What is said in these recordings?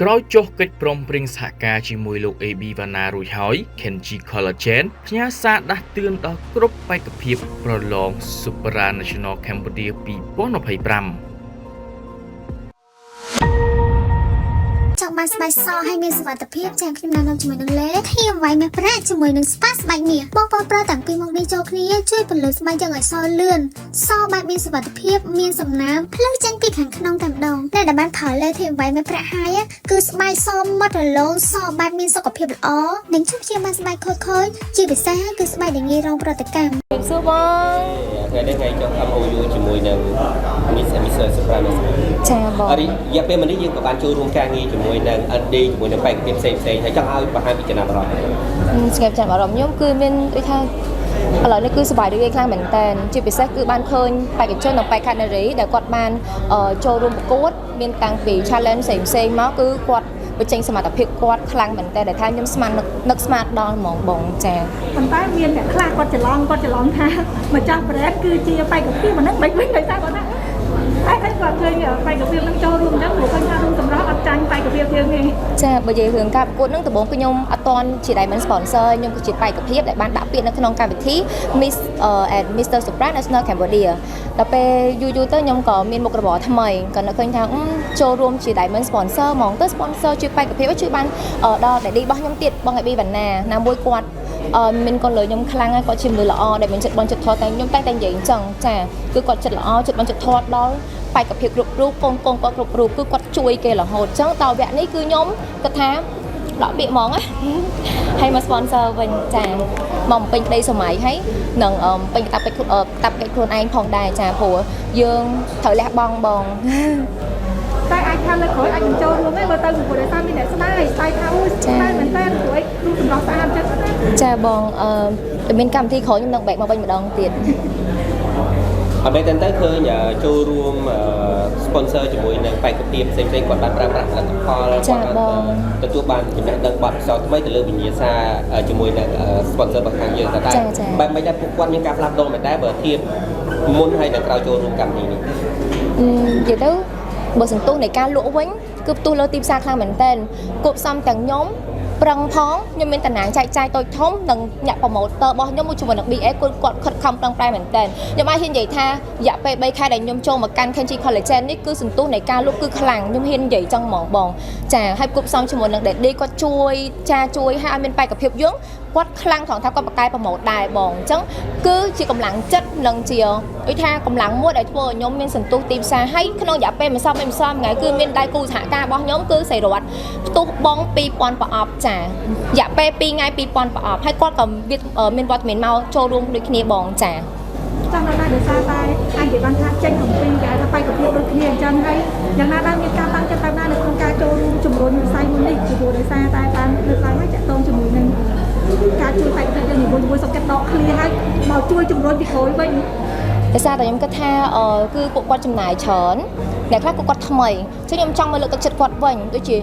ក្រោយចុះកិច្ចព្រមព្រៀងសហការជាមួយលោក AB Vana រួចហើយ Kenji Collagen ផ្ញើសារដាស់តឿនដល់គ្រប់បេក្ខភាពប្រឡង Supranational Cambodia 2025ចង់បានស្បែកសឲ្យមានសុវត្ថិភាពចាំខ្ញុំនាំជាមួយនឹងលេធាមវាយមេប្រាក់ជាមួយនឹងស្ប៉ាស្បែកមាសបងប្អូនប្រើតាំងពីមុខនេះចូលគ្នាជួយពន្លឺស្បែកយ៉ាងឲ្យសលឿនសបែបមានសុវត្ថិភាពមានសំណើមភ្លឺចេញពីខាងក្នុងតែម្ដងតែដែលបានផលលេធាមវាយមេប្រាក់ហើយគឺស្បែកសមាត់រលោងសបែបមានសុខភាពល្អនិងជួយព្យាបាលស្បែកខូចជាពិសេសគឺស្បែកដែលងាយរងប្រតិកម្មសួរបងថ្ងៃនេះថ្ងៃចុះ MOU ជាមួយនឹង Mr. Soprano ចាបងរយៈពេលមួយនេះយើងក៏បានចូលរួមការងារជាមួយនឹង ND ជាមួយនឹងបេក្ខភាពផ្សេងៗហើយចង់ឲ្យបង្ហាញពីចំណាប់អារម្មណ៍ស្ងាត់ចំណាប់អារម្មណ៍ខ្ញុំគឺមានដូចថាឥឡូវនេះគឺសប្បាយរីករាយខ្លាំងមែនតើជាពិសេសគឺបានឃើញបេក្ខជននិងបេក្ខនារីដែលគាត់បានចូលរួមប្រកួតមានតាំងពី challenge ផ្សេងៗមកគឺគាត់បញ្ចេញសមត្ថភាពគាត់ខ្លាំងមែនតើដែលថាខ្ញុំស្មាននឹកស្មាតដល់ហ្មងបងចាប៉ុន្តែមានអ្នកខ្លះគាត់ច្រឡំថាម្ចាស់ brand គឺជាបេក្ខភាពមិនហ្នឹងមិនវិញដោយសារគាត់ថាតែគាត់ឃើញបេក្ខភាពនឹងចូលរួមអញ្ចឹងព្រោះគាត់ថារួមសម្រាប់អត់ចាញ់បេក្ខភាពយើងទេចាបើនិយាយរឿងការប្រកួតនឹងដំបូងគឺខ្ញុំអត់ទាន់ជា diamond sponsor ខ្ញុំគឺជាបេក្ខភាពដែលបានដាក់ពាក្យនៅក្នុងកម្មវិធី Miss and Mr. Supranational Cambodia ដល់ពេលយូរទៅខ្ញុំក៏មានមុខរបរថ្មីក៏នឹកឃើញថាចូលរួមជា diamond sponsor ហ្មងទៅ sponsor ជួយបេក្ខភាពជួយបានដល់ daddy របស់ខ្ញុំទៀតបង AB Vana ណាមួយគាត់មានកូនលើខ្ញុំខ្លាំងហើយគាត់ជាមនុស្សល្អដែលមានចិត្តបន់ចិត្តធម៌តែខ្ញុំតែនិយាយអញ្ចឹងចាគឺគាត់ចិត្តល្អចិត្តបន់ចិត្តធម៌ដល់បេក្ខភាពគ្រប់រូបកូនគាត់គ្រប់រូបគឺគាត់ជួយគេរហូតអញ្ចឹងតវគ្គនេះគឺខ្ញុំគាត់ថាដកពាក្យហ្មងណាហើយមក sponsor វិញចាមកពេញក្តីសម័យហើយនឹងពេញតាប់ពេជ្រខ្លួនឯងផងដែរចាព្រោះយើងត្រូវលះបង់បងតែអាចថាលើក្រោយអាចបញ្ចូលរួមទេបើទៅព្រោះដោយសារមានអ្នកស្ដាយថាអូស្ដាយមែនតើព្រោះអីគ្រូសម្រាប់ស្អាតចិត្តណាចាបងមានកម្មវិធីក្រោយខ្ញុំនឹងបែកមកវិញម្ដងទៀតអត់មែនទៅឃើញចូលរួម sponsor ជាមួយនឹងបេក្ខភាពផ្សេងៗគាត់បានប្រើប្រាស់ផលិតផលគាត់ទទួលបានចំណេះដឹងបទពិសោធន៍ថ្មីទៅលើវិញ្ញាសាជាមួយនឹង sponsor របស់ខាងយើងតែបែបមិនដែរពួកគាត់មានការផ្លាស់ប្ដូរមែនដែរបើធៀបមុនហើយនឹងក្រោយចូលរួមកម្មវិធីនេះនិយាយទៅបើសន្ទុះនៃការលក់វិញគឺផ្ទុះលើទីផ្សារខ្លាំងមែនទែនគប់សំទាំងខ្ញុំប្រឹងផងខ្ញុំមានតំណែងចែកចាយតូចធំនិងអ្នកប្រម៉ូទ័ររបស់ខ្ញុំមួយជាមួយនឹង BA គាត់ខិតខំប្រឹងប្រែងមែនទែនខ្ញុំអាចហ៊ាននិយាយថារយៈពេល3ខែដែលខ្ញុំចូលមកកាន់ Kenji Collagen នេះគឺសន្ទុះនៃការលក់គឺខ្លាំងខ្ញុំហ៊ាននិយាយចឹងហ្មងបងចាហើយគប់សំជាមួយនឹង Daddy គាត់ជួយឲ្យមានបេក្ខភាពយើងគាត់ខ្លាំងថងថាគាត់បកកែប្រម៉ូទដែរបងអញ្ចឹងគឺជាកម្លាំងចិត្តនិងជាដូចថាកម្លាំងមួយដែលធ្វើឲ្យខ្ញុំមានសន្ទុះទីផ្សារហើយក្នុងរយៈពេលមួយថ្ងៃគឺមានដៃគូសហការរបស់ខ្ញុំគឺសៃរតផ្ទុះបង2000ប្រអប់ចារយៈពេល2ថ្ងៃ2000ប្រអប់ហើយគាត់ក៏មានវត្តមានមកចូលរួមដូចគ្នាបងចាចង់ដល់ដោយសារតែអាចនិយាយបានថាចេញអំពីគេថាបេក្ខភាពដូចគ្នាអញ្ចឹងហើយយ៉ាងណាដែរមានការតាំងចិត្តតាមណានៅក្នុងការចូលរួមជំរុញវិស័យមួយនេះពីព្រោះដោយសារតែបានលើកឡើងហើយចាក់តងជាមួយនឹងការជួយបេក្ខភាពយើងមួយសុខចិត្តដកឃ្លាហើយមកជួយជំរុញពីក្រោយវិញដោយសារតែខ្ញុំគិតថាគឺពួកគាត់ចំណាយច្រើនអ្នកខ្លះគាត់ថ្មីចឹងខ្ញុំចង់មកលើកទឹកចិត្តគាត់វិញដូចជា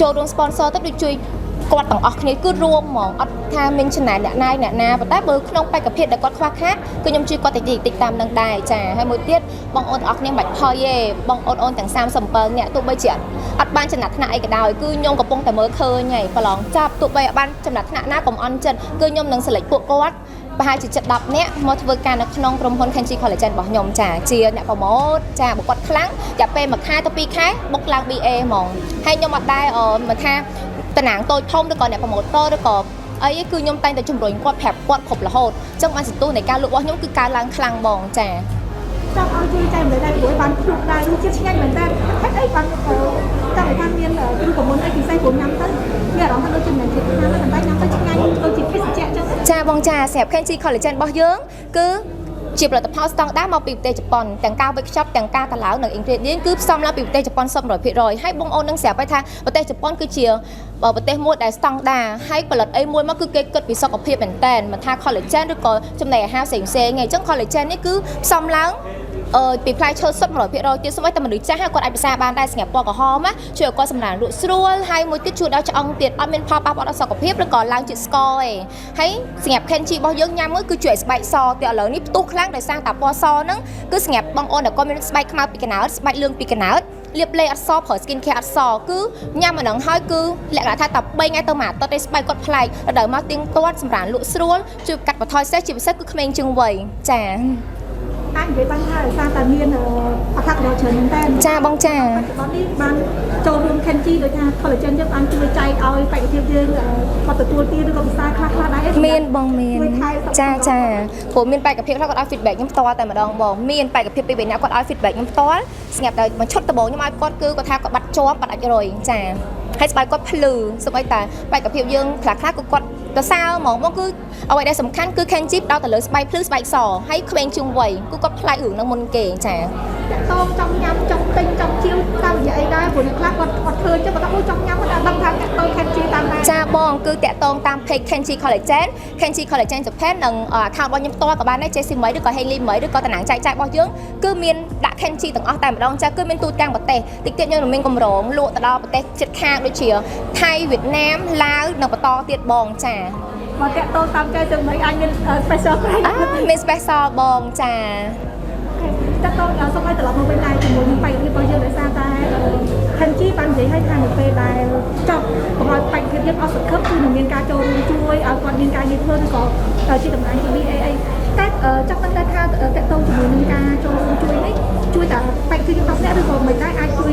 ចូលរួម sponsor ទៅដូចជួយគាត់ទាំងអស់គ្នាគឺរួមហ្មងអត់ថាមានចំណែកអ្នកណាប៉ុន្តែបើក្នុងបេក្ខភាពដែលគាត់ខ្វះខាតគឺខ្ញុំជួយគាត់តិចតាមនឹងដែរចាហើយមួយទៀតបងអូនទាំងអស់គ្នាមិនបាច់ផុយទេបងអូនទាំង37នាក់ទោះបីជាអត់បានចំណាត់ថ្នាក់អីក៏ដោយគឺខ្ញុំកំពុងតែមើលឃើញហើយប្រឡងចាប់ទោះបីអត់បានចំណាត់ថ្នាក់ណាកុំអន់ចិត្តគឺខ្ញុំនឹង select ពួកគាត់ប្រហែលជា7 10នាក់មកធ្វើការនៅក្នុងក្រុមហ៊ុន Kenji Collagen របស់ខ្ញុំចាជាអ្នកប្រម៉ូទចាបើគាត់ខ្លាំងរយៈពេល1ខែទៅ2ខែបុកឡើង BA ហ្មងហើយខ្ញុំអត់ដែរមិនថាតំណាងតូចធំឬក៏អ្នកប្រម៉ូទ័រឬក៏អីគឺខ្ញុំតែងតែជំរុញគាត់ប្រាប់គាត់គ្រប់រហូតអញ្ចឹងបានសន្ទុះនៃការលក់របស់ខ្ញុំគឺកើនឡើងខ្លាំងបងចាចង់ឲ្យជួយចែកម្លែកដែរព្រោះបានភ្លុកដែររសជាតិឆ្ងាញ់មែនតើហេតុអីបានតាមថាមានគ្រូប្រមុនអីពិសេសព្រោះញ៉ាំទៅមានអារម្មណ៍ថាដូចជាមិនជាតិណាស់តែញ៉ាំទៅឆ្ងាញ់ដូចជាភេសជ្ជៈអញ្ចឹងចាបងចាសម្រាប់ Kenji Collagen របស់យើងគឺជាផលិតផលស្តង់ដារមកពីប្រទេសជប៉ុនទាំងការវេចខ្ចប់ទាំងការតឡៅនិង ingredient គឺផ្សំឡើងពីប្រទេសជប៉ុន 100% ហើយបងអូននឹងស្រាប់ហើយថាប្រទេសជប៉ុនគឺជាប្រទេសមួយដែលស្តង់ដារហើយផលិតអីមួយមកគឺគេគិតពីសុខភាពមែនតើមិនថា collagen ឬក៏ចំណីអាហារផ្សេងៗអញ្ចឹង collagen នេះគឺផ្សំឡើងពីផ្លែឈើសុទ្ធ 100% ទៀតសូម្បីតែមនុស្សចាស់គាត់អាចពិសាបានដែរស្ងាត់ពណ៌ក្រហមជួយឲ្យគាត់សម្រានលក់ស្រួលហើយមួយទៀតជួយដល់ឆ្អឹងទៀតអត់មានផលប៉ះពាល់ដល់សុខភាពឬក៏ឡើងជាតិស្ករទេហើយសម្រាប់ Kenji របស់យើងញ៉ាំមើលគឺជួយឲ្យស្បែកសទៀតឥឡូវនេះផ្ទុះខ្លាំងដោយសារតែពណ៌សហ្នឹងគឺសម្រាប់បងអូនដែលគាត់មានស្បែកខ្មៅពីកណើតស្បែកលឿងពីកណើត លាបលេអត់សប្រើ skin care អត់សគឺញ៉ាំអាហ្នឹងហើយគឺលក្ខណៈថាតែ3ថ្ងៃទៅមួយអាទិត្យទេស្បែកគាត់ប្លែកដល់មកទៀងទាត់សម្រាប់លក់ស្រួលជួយកាត់បន្ថយស្ត្រេសជាពិសេសគឺក្មេងជាងវ័យចា អាចនិយាយបានថាសារតែមានអត្ថប្រយោជន៍ច្រើនមែនតើ ចាបងចា បច្ចុប្បន្ននេះបានចូលរួម Kenchi ដោយថា collagen យើងបានជួយចែកឲ្យបេក្ខភាពយើងគាត់ទទួលទានឬក៏វិសាខ្លះដែរ មានបងមានចាចាព្រោះមានបេក្ខភាពខ្លះគាត់ឲ្យ feedback ខ្ញុំផ្ទាល់តែម្ដងបងមានបេក្ខភាពពីរនាក់គាត់ឲ្យ feedback ខ្ញុំផ្ទាល់ស្ងាត់ដល់មួយឈុតដំបូងខ្ញុំឲ្យគាត់គឺគាត់ថាគាត់បាត់ជាប់បាត់អាចរុយចាហើយស្បែកគាត់ភ្លឺសូម្បីតែបេក្ខភាពយើងខ្លះៗគឺគាត់ទៅសើហ្មងបងគឺអ្វីដែលសំខាន់គឺ Kenchi ដល់ទៅលើស្បែកភ្លឺស្បែកសហើយក្មេងជាងវ័យគឺគាត់ប្លែករឿងហ្នឹងមុនគេចា តោងចង់ញ៉ាំចង់ទិញចង់ជាវតាមរយៈអីដែរព្រោះអ្នកខ្លះគាត់ឃើញចឹងគាត់ថាអូចង់ញ៉ាំគាត់ដឹងថាតោង Kenchi តាមណា ចាបងគឺតាក់ទងតាម page Kenchi Collagen Kenchi Collagen Japan និង account របស់ខ្ញុំផ្ទាល់ក៏បានដែរ JC មីឬក៏ Haley មីឬក៏តំណាងចែកចាយរបស់យើងគឺមានដាក់ Kenchi ទាំងអស់តែម្ដងចាគឺមានទូទាំងប្រទេសតិចទៀតខ្ញុំមានកម្រងលក់ទៅដល់ប្រទេសជិតខាងដូចជាថៃវៀតណាមឡាវនិងបន្តទៀតបងចា បើតាក់ទងតាមចែកទៅមិនអាចមាន special price មាន special បងចា តាក់ទងសូមឲ្យត្រឡប់មកវិញដែរជាមួយនឹងបេក្ខភាពរបស់យើងដោយសារតែ Kenchi បាននិយាយឲ្យថានៅពេលដែលចប់កុំឲ្យបេក្ខភាពយើងអស់សង្ឃឹមគឺនឹងមានការចូលរួមជួយឲ្យគាត់មានការងារធ្វើឬក៏ជាតំណែងជួយអីតែចាប់តែថាតាក់ទងជាមួយនឹងការចូលរួមជួយនេះជួយតែបេក្ខភាពយើងអស់អ្នកឬក៏មិនដែរអាចជួយ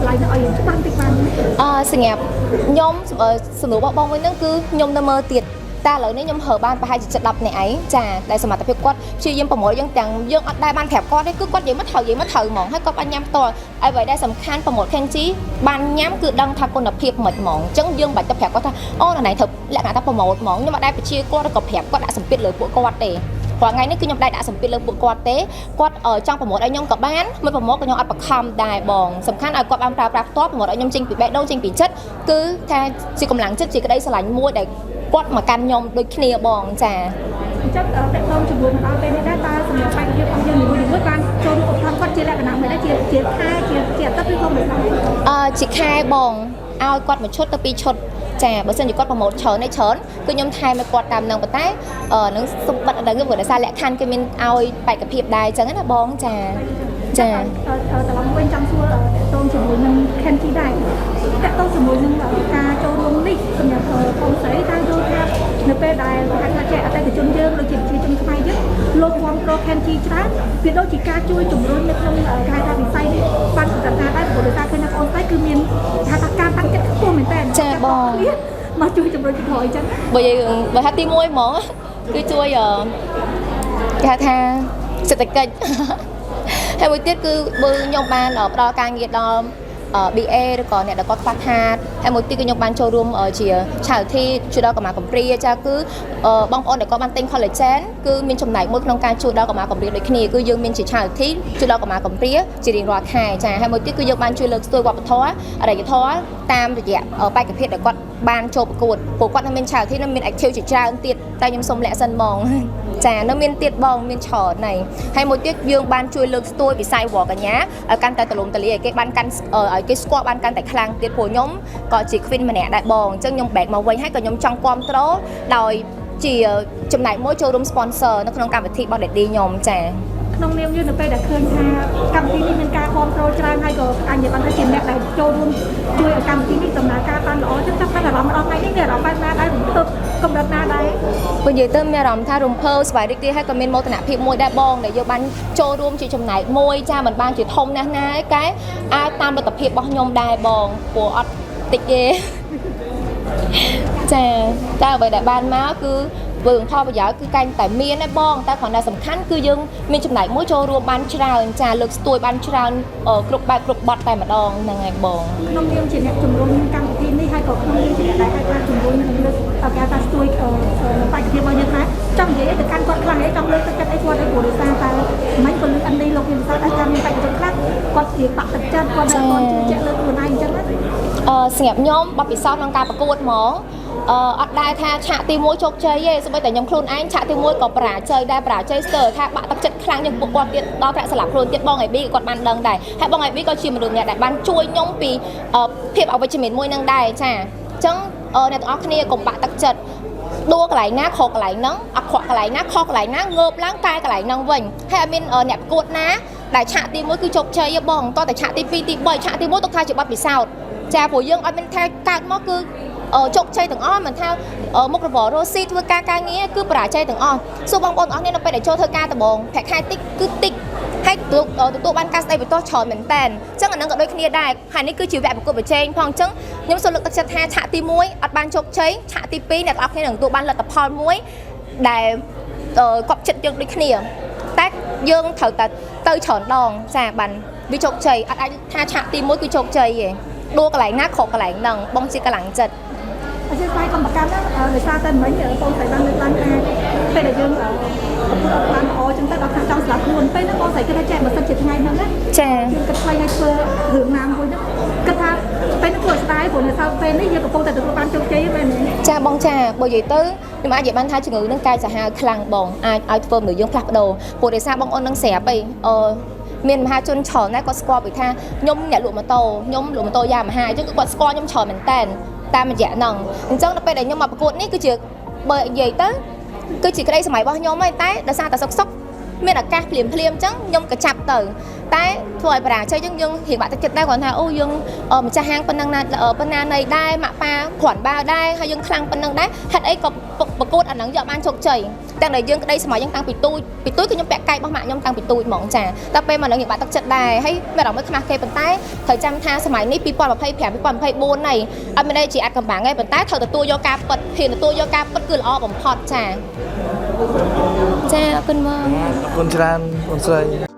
ឡាយនៅឲ្យច្បាស់បន្តិចបាន សម្រាប់ខ្ញុំសំណួររបស់បងវិញហ្នឹងគឺខ្ញុំនៅមើលទៀតតែឥឡូវនេះខ្ញុំហើបានប្រហែលជា7 10នាក់ឯងចាដែលសមត្ថភាពគាត់ព្យាយាមប្រមូលយើងទាំងយើងអត់ដែលបានប្រាប់គាត់ទេគឺគាត់និយាយមកត្រូវហ្មងហើយគាត់បានញ៉ាំផ្ទាល់អ្វីដែលសំខាន់ប្រមូល Kenchi បានញ៉ាំគឺដឹងថាគុណភាពមិនហ្មងអញ្ចឹងយើងមិនបាច់ទៅប្រាប់គាត់ថាអូណ៎ត្រូវលក្ខណៈថាប្រមូលហ្មងខ្ញុំអត់ដែលបញ្ជាគាត់ឬក៏ប្រាប់គាត់ដាក់សម្ពាធលើពួកគាត់ទេព្រោះថ្ងៃនេះគឺខ្ញុំដាក់សម្ពាធលើពួកគាត់ទេគាត់ចង់ប្រមូលឲ្យខ្ញុំក៏បានមិនប្រមូលក៏ខ្ញុំអត់បង្ខំដែរបងសំខាន់ឲ្យគាត់បានប្រើប្រាស់ផ្ទាល់ប្រមូលឲ្យខ្ញុំចេញពីបេះដូងចេញពីចិត្តគឺថាជាកម្លាំងចិត្តជាក្តីស្រឡាញ់មួយដែលគាត់មកកាន់ខ្ញុំដូចគ្នាបងចា អញ្ចឹងតាក់ទងជាមួយនឹងដល់ពេលនេះដែរតើសម្រាប់បេក្ខភាពរបស់យើងមួយបានចូលរួមឧបត្ថម្ភគាត់ជាលក្ខណៈមិនដែរជាខែជាអត្តឬក៏មិនដែរជាខែបងឲ្យគាត់មួយឈុតទៅ2ឈុតចាបើសិនជាគាត់ប្រម៉ូទច្រើនគឺខ្ញុំថែមឲ្យគាត់តាមនឹងប៉ុន្តែនឹងសម្បត្តិដល់ខ្ញុំដោយសារលក្ខខណ្ឌគេមានឲ្យបេក្ខភាពដែរអញ្ចឹងណាបងចាត្រឡប់មកវិញចង់សួរតាក់ទងជាមួយនឹង Kenchi ដែរតាក់ទងជាមួយនឹងការចូលរួមនេះសម្រាប់បងស្រីតែយល់ថានៅពេលដែលថាជាអតិថិជនយើងដូចជាប្រជាជនខ្មែរយើងលោកគាំទ្រ Kenchi ច្រើនវាដូចជាការជួយជំរុញនៅក្នុងគេថាវិស័យនេះបានសម្រាប់ថាដែរព្រោះដោយសារឃើញថាបងស្រីគឺមានថាការតាំងចិត្តខ្ពស់មែនតើចាបងមកជួយជំរុញជំរុញអញ្ចឹងបើថាទី1ហ្មងគឺជួយគេថាសេដ្ឋកិច្ចហើយមួយទៀតគឺបើខ្ញុំបានផ្ដល់ការងារដល់ BA ឬក៏អ្នកដែលគាត់ខ្វះខាតហើយមួយទៀតគឺខ្ញុំបានចូលរួមជា charity ជួយដល់កុមារកំព្រាចាគឺបងប្អូនដែលគាត់បានទិញ collagen គឺមានចំណែកមួយក្នុងការជួយដល់កុមារកំព្រាដូចគ្នាគឺយើងមានជា charity ជួយដល់កុមារកំព្រាជារៀងរាល់ខែចាហើយមួយទៀតគឺយើងបានជួយលើកស្ទួយវប្បធម៌អរិយធម៌តាមរយៈបេក្ខភាពដែលគាត់បានចូលប្រកួតពួកគាត់នៅមាន charity នៅមាន active ជាច្រើនទៀតតែខ្ញុំសូមលាក់សិនហ្មងចានៅមានទៀតបងមានច្រើនណៃហើយមួយទៀតយើងបានជួយលើកស្ទួយវិស័យវកញ្ញាឲ្យកាន់តែទូលំទូលាយឲ្យគេបានកាន់ឲ្យគេស្គាល់បានកាន់តែខ្លាំងទៀតព្រោះខ្ញុំក៏ជា Queen ម្នាក់ដែរបងអញ្ចឹងខ្ញុំ back មកវិញហើយក៏ខ្ញុំចង់គាំទ្រដោយជាចំណែកមួយចូលរួម sponsor នៅក្នុងកម្មវិធីរបស់ Daddy ខ្ញុំចា ក្នុងនាមយើងនៅពេលដែលឃើញថាកម្មវិធីនេះមានការគាំទ្រច្រើនហើយក៏អាចនិយាយបានថាជាអ្នកដែលចូលរួមជួយឲ្យកម្មវិធីនេះដំណើរការបានល្អចឹងចាប់តែអារម្មណ៍ដល់ថ្ងៃនេះមានអារម្មណ៍បែបណាដែររំភើបកម្រិតណាដែរបើនិយាយទៅមានអារម្មណ៍ថារំភើបស្វាយរីករាយហើយក៏មានមោទនភាពមួយដែរបងដែលយើងបានចូលរួមជាចំណែកមួយចាមិនបានជាធំណាស់ណាឯកែអាចតាមលទ្ធភាពរបស់ខ្ញុំដែរបងព្រោះអត់តិចទេចាតែអ្វីដែលបានមកគឺព្រោះផលប្រយោជន៍គឺកាន់តែមានដែរបងតែគ្រាន់តែសំខាន់គឺយើងមានចំណែកមួយចូលរួមបានច្រើនចាលើកស្ទួយបានច្រើនគ្រប់បែបគ្រប់បទតែម្ដងហ្នឹងហើយបងក្នុងនាមជាអ្នកជំរុញកម្មវិធីនេះហើយក៏ក្នុងនាមជាអ្នកដែលអាចជំរុញនិងលើកការថាស្ទួយបេក្ខភាពរបស់យើងថាចង់និយាយទៅកាន់គាត់ខ្លាំងអីចង់លើកទឹកចិត្តអីគាត់ឲ្យព្រោះដោយសារតែមិនក៏លើកអានេះលោកមានវិសាស្ត្រថាមានបេក្ខជនខ្លះគាត់ជាបាក់ទឹកចិត្តគាត់តែគាត់ជឿជាក់លើខ្លួនឯងអញ្ចឹងណាសម្រាប់ខ្ញុំបបពិសោធន៍ក្នុងការប្រកួតហ្មងអត់ដែរថាឆាកទី1ជោគជ័យទេសូម្បីតែខ្ញុំខ្លួនឯងឆាកទី1ក៏បរាជ័យដែរបរាជ័យស្ទើរថាបាក់ទឹកចិត្តខ្លាំងជាងពួកគាត់ទៀតដល់ថ្នាក់ស្លាប់ខ្លួនទៀតបងអេប៊ីគាត់បានដឹងដែរហើយបងអេប៊ីក៏ជាមនុស្សម្នាក់ដែលបានជួយខ្ញុំពីភាពអវិជ្ជមានមួយនឹងដែរចាអញ្ចឹងអ្នកទាំងអស់គ្នាកុំបាក់ទឹកចិត្តដួលកន្លែងណាខកកន្លែងហ្នឹងអាក្រក់កន្លែងណាខុសកន្លែងណាងើបឡើងកែកន្លែងហ្នឹងវិញហើយអត់មានអ្នកប្រកួតណា ដែលឆាកទី1គឺជោគជ័យបងតោះតែឆាកទី2ទី3ឆាកទី1ទុកថាជាបទពិសោធន៍ចាព្រោះយើងអត់មានថាកើតមកគឺជោគជ័យទាំងអស់មិនថាមុខរបររស់ស៊ីធ្វើការងារគឺបរាជ័យទាំងអស់សួរបងប្អូនទាំងអស់គ្នានៅពេលដែលចូលធ្វើការដំបូងប្រាក់ខែតិចគឺតិចហើយទទួលបានការស្ដីបន្ទាស់ច្រើនមែនតើអញ្ចឹងអានឹងក៏ដូចគ្នាដែរហើយនេះគឺជាវគ្គប្រកួតប្រជែងផងអញ្ចឹងខ្ញុំសូមលើកទឹកចិត្តថាឆាកទី1អត់បានជោគជ័យឆាកទី2អ្នកទាំងអស់គ្នានឹងទទួលបានលទ្ធផលមួយដែលកប់ចិត្តយើងដូចគ្នាតែយើងត្រូវតែទៅច្រើនដងចាបានវាជោគជ័យអត់អាចថាឆាកទី1គឺជោគជ័យទេដួលកន្លែងណាខកកន្លែងហ្នឹងបងជាកម្លាំងចិត្តអញ្ចឹងស្វ័យកម្មកម្មណាដោយសារតែមិញបងស្រីបានលើកឡើងថាពេលដែលយើងបានល្អចឹងទៅដល់ខាងចង់ស្លាប់ខ្លួនពេលហ្នឹងបងស្រីគិតថាចេះបើសិនជាថ្ងៃហ្នឹងណាចាយើងគិតខ្លីឲ្យធ្វើរឿងណាមួយហ្នឹងគិតថាពេលហ្នឹងធ្វើស្ដាយព្រោះនៅsauពេលនេះយើងកំពុងតែទទួលបានជោគជ័យមែនទេចាបងចាបើនិយាយទៅខ្ញុំអាចនិយាយបានថាជំងឺនឹងកាយសាហាវខ្លាំងបងអាចឲ្យធ្វើមនុស្សយើងផ្លាស់ប្ដូរព្រោះដោយសារបងអូននឹងស្រាប់អីមានមហាជនច្រើនណាស់គាត់ស្គាល់ពីថាខ្ញុំអ្នកលក់ម៉ូតូខ្ញុំលក់ម៉ូតូយ៉ាមហាអញ្ចឹងគឺគាត់ស្គាល់ខ្ញុំច្រើនមែនតើតាមរយៈហ្នឹងអញ្ចឹងដល់ពេលដែលខ្ញុំមកប្រកួតនេះគឺជាបើនិយាយទៅគឺជាក្តីសម័យរបស់ខ្ញុំហើយតែដោយសារតែសុកមានឱកាសភ្លាមអញ្ចឹងខ្ញុំក៏ចាប់ទៅតែធ្វើឲ្យបរាជ័យយើងរៀងបាក់ទឹកចិត្តដែរគាត់ថាអូយើងម្ចាស់ហាងប៉ុណ្ណឹងណាប៉ុណ្ណានៃដែរម៉ាក់ប៉ាគ្រាន់បើដែរហើយយើងខ្លាំងប៉ុណ្ណឹងដែរហេតុអីក៏ប្រកួតអាហ្នឹងយកបានជោគជ័យទាំងដែលយើងក្តីសម័យយើងតាំងពីទូចគឺខ្ញុំពាក់កាយរបស់ម៉ាក់ខ្ញុំតាំងពីទូចហ្មងចាតែពេលមកនឹងរៀងបាក់ទឹកចិត្តដែរហើយមានអារម្មណ៍ខ្មាស់គេប៉ុន្តែត្រូវចាំថាសម័យនេះ2025 2024នៃអត់មានទេជាអាចកំបាំងទេប៉ុន្តែត្រូវទទួលយកការពិតហ៊ានទទួលយកការពិតគឺល្អបំផុតចាអរគុណមកអរគុណច្រើនបងស្រី